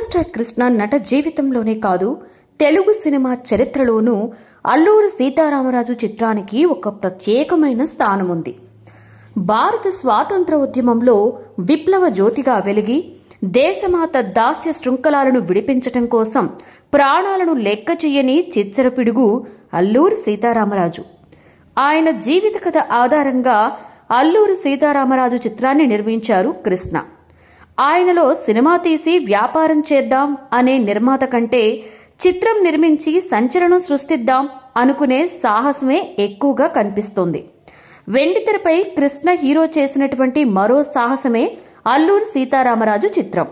Super star Krishna నట జీవితంలోనే కాదు తెలుగు సినిమా చరిత్రలోనూ అల్లూరి సీతారామరాజు చిత్రానికి ఒక ప్రత్యేకమైన స్థానం ఉంది. భారత స్వాతంత్ర ఉద్యమంలో విప్లవ జ్యోతిగా వెలిగి దేశమాత దాస్య శృంఖలాలను విడిపించటం కోసం ప్రాణాలను లెక్క చెయ్యని చిచ్చరపిడుగు అల్లూరి సీతారామరాజు. ఆయన జీవిత కథ ఆధారంగా అల్లూరి సీతారామరాజు చిత్రాన్ని నిర్మించారు కృష్ణ. ఆయనలో సినిమా తీసి వ్యాపారం చేద్దాం అనే నిర్మాత కంటే చిత్రం నిర్మించి సంచలనం సృష్టిద్దాం అనుకునే సాహసమే ఎక్కువగా కనిపిస్తోంది. వెండితెరపై కృష్ణ హీరో చేసినటువంటి మరో సాహసమే అల్లూరి సీతారామరాజు చిత్రం.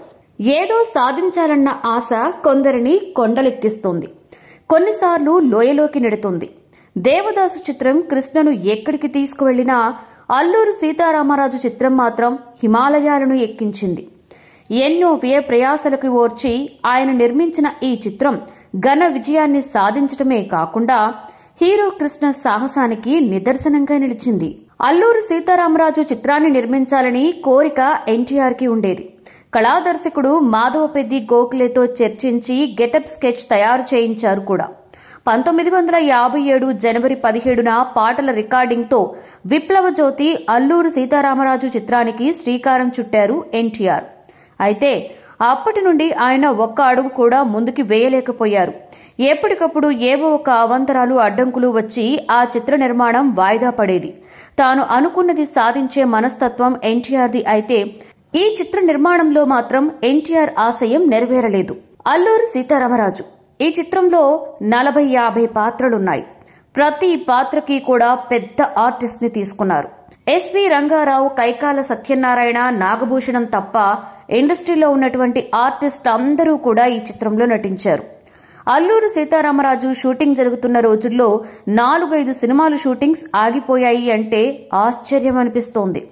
ఏదో సాధించాలన్న ఆశ కొందరిని కొండలెక్కిస్తోంది, కొన్నిసార్లు లోయలోకి నెడుతుంది. దేవదాసు చిత్రం కృష్ణను ఎక్కడికి తీసుకువెళ్లినా అల్లూరి సీతారామరాజు చిత్రం మాత్రం హిమాలయాలను ఎక్కించింది. ఎన్నో వ్యయ ప్రయాసలకు ఓర్చి ఆయన నిర్మించిన ఈ చిత్రం ఘన విజయాన్ని సాధించటమే కాకుండా హీరో కృష్ణ సాహసానికి నిదర్శనంగా నిలిచింది. అల్లూరి సీతారామరాజు చిత్రాన్ని నిర్మించాలని కోరిక ఎన్టీఆర్కి ఉండేది. కళాదర్శకుడు మాధవపెద్ది గోఖలేతో చర్చించి గెటప్ స్కెచ్ తయారు చేయించారు కూడా. 1957 జనవరి 17న పాటల రికార్డింగ్తో విప్లవ జ్యోతి అల్లూరి సీతారామరాజు చిత్రానికి శ్రీకారం చుట్టారు ఎన్టీఆర్. అయితే అప్పటి నుండి ఆయన ఒక్క అడుగు కూడా ముందుకు వేయలేకపోయారు. ఎప్పటికప్పుడు ఏవో ఒక అవాంతరాలు అడ్డంకులు వచ్చి ఆ చిత్ర నిర్మాణం వాయిదా పడేది. తాను అనుకున్నది సాధించే మనస్తత్వం ఎన్టీఆర్ది. అయితే ఈ చిత్ర నిర్మాణంలో మాత్రం ఎన్టీఆర్ ఆశయం నెరవేరలేదు. అల్లూరి సీతారామరాజు ఈ చిత్రంలో 40-50 పాత్రలున్నాయి. ప్రతి పాత్రకి కూడా పెద్ద ఆర్టిస్ట్ ని తీసుకున్నారు. ఎస్వి రంగారావు, కైకాల సత్యనారాయణ, నాగభూషణం తప్ప ఇండస్ట్రీలో ఉన్నటువంటి ఆర్టిస్ట్ అందరూ కూడా ఈ చిత్రంలో నటించారు. అల్లూరి సీతారామరాజు షూటింగ్ జరుగుతున్న రోజుల్లో 4-5 సినిమాలు షూటింగ్స్ ఆగిపోయాయి అంటే ఆశ్చర్యం అనిపిస్తోంది.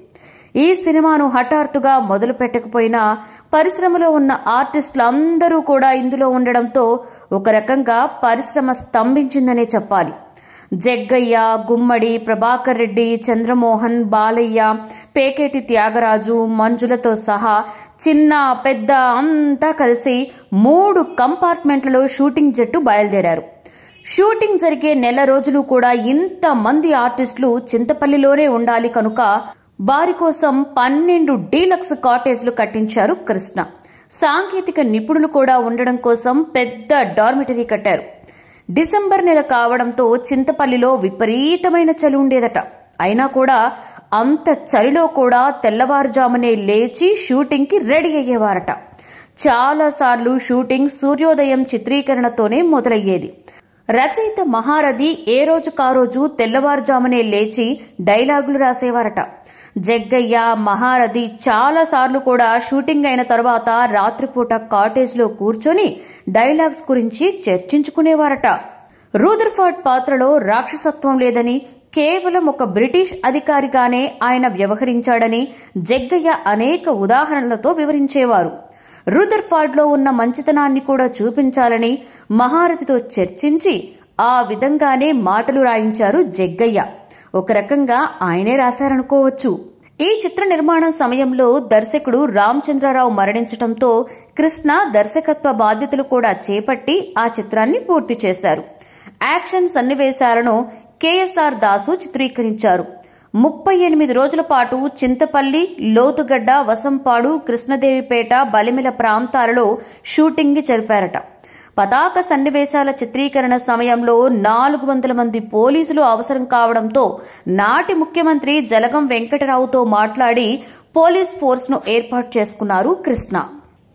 ఈ సినిమాను హఠాత్తుగా మొదలు పెట్టకపోయినా పరిశ్రమలో ఉన్న ఆర్టిస్టులందరూ కూడా ఇందులో ఉండడంతో ఒక రకంగా పరిశ్రమ స్తంభించిందనే చెప్పాలి. జగ్గయ్య, గుమ్మడి, ప్రభాకర్ రెడ్డి, చంద్రమోహన్, బాలయ్య, పేకేటి త్యాగరాజు, మంజులతో సహా చిన్న పెద్ద అంతా కలిసి 3 కంపార్ట్మెంట్లలో షూటింగ్ జట్టు బయలుదేరారు. షూటింగ్ జరిగే నెల రోజులు కూడా ఇంతమంది ఆర్టిస్టులు చింతపల్లిలోనే ఉండాలి కనుక వారి కోసం 12 డీలక్స్ కాటేజ్లు కట్టించారు కృష్ణ. సాంకేతిక నిపుణులు కూడా ఉండడం కోసం పెద్ద డార్మిటరీ కట్టారు. డిసెంబర్ నెల కావడంతో చింతపల్లిలో విపరీతమైన చలి ఉండేదట. అయినా కూడా అంత చలిలో కూడా తెల్లవారుజామునే లేచి షూటింగ్కి రెడీ అయ్యేవారట. చాలాసార్లు షూటింగ్ సూర్యోదయం చిత్రీకరణతోనే మొదలయ్యేది. రచయిత మహారథి ఏ రోజుకారోజు తెల్లవారుజామునే లేచి డైలాగులు రాసేవారట. జగ్గయ్య, మహారథి చాలాసార్లు కూడా షూటింగ్ అయిన తర్వాత రాత్రిపూట కాటేజ్లో కూర్చొని డైలాగ్స్ గురించి చర్చించుకునేవారట. రూదర్ఫర్డ్ పాత్రలో రాక్షసత్వం లేదని, కేవలం ఒక బ్రిటిష్ అధికారిగానే ఆయన వ్యవహరించాడని జగ్గయ్య అనేక ఉదాహరణలతో వివరించేవారు. రూదర్ఫర్డ్లో ఉన్న మంచితనాన్ని కూడా చూపించాలని మహారథితో చర్చించి ఆ విధంగానే మాటలు రాయించారు జగ్గయ్య. ఒక రకంగా ఆయనే రాశారనుకోవచ్చు. ఈ చిత్ర నిర్మాణ సమయంలో దర్శకుడు రామచంద్రరావు మరణించడంతో కృష్ణ దర్శకత్వ బాధ్యతలు కూడా చేపట్టి ఆ చిత్రాన్ని పూర్తి చేశారు. యాక్షన్ సన్నివేశాలను కేఎస్ఆర్ దాసు చిత్రీకరించారు. 38 రోజుల పాటు చింతపల్లి, లోతుగడ్డ, వసంపాడు, కృష్ణదేవిపేట, బలిమిల ప్రాంతాలలో షూటింగ్ జరిపారట. పతాక సన్నివేశాల చిత్రీకరణ సమయంలో 400 మంది పోలీసులు అవసరం కావడంతో నాటి ముఖ్యమంత్రి జలగం వెంకటరావుతో మాట్లాడి పోలీస్ ఫోర్స్ను ఏర్పాటు చేసుకున్నారు కృష్ణ.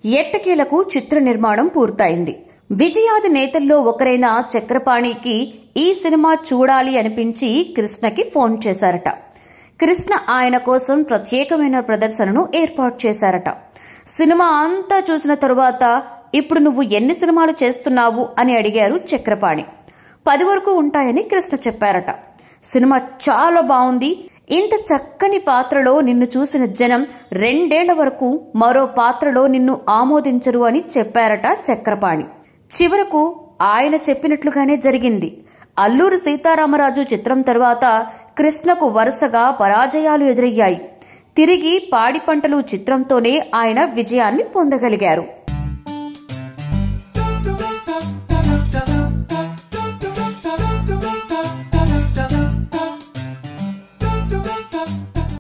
ఎట్టకేలకు చిత్ర నిర్మాణం పూర్తయింది. విజయాది నేతల్లో ఒకరైన చక్రపాణికి ఈ సినిమా చూడాలి అనిపించి కృష్ణకి ఫోన్ చేశారట. కృష్ణ ఆయన కోసం ప్రత్యేకమైన ప్రదర్శనను ఏర్పాటు చేశారట. సినిమా అంతా చూసిన తరువాత ఇప్పుడు నువ్వు ఎన్ని సినిమాలు చేస్తున్నావు అని అడిగారు చక్రపాణి. 10 వరకు ఉంటాయని కృష్ణ చెప్పారట. సినిమా చాలా బాగుంది, ఇంత చక్కని పాత్రలో నిన్ను చూసిన జనం 2 ఏళ్ల వరకు మరో పాత్రలో నిన్ను ఆమోదించరు అని చెప్పారట చక్రపాణి. చివరకు ఆయన చెప్పినట్లుగానే జరిగింది. అల్లూరి సీతారామరాజు చిత్రం తర్వాత కృష్ణకు వరుసగా పరాజయాలు ఎదురయ్యాయి. తిరిగి పాడి పంటలు చిత్రంతోనే ఆయన విజయాన్ని పొందగలిగారు.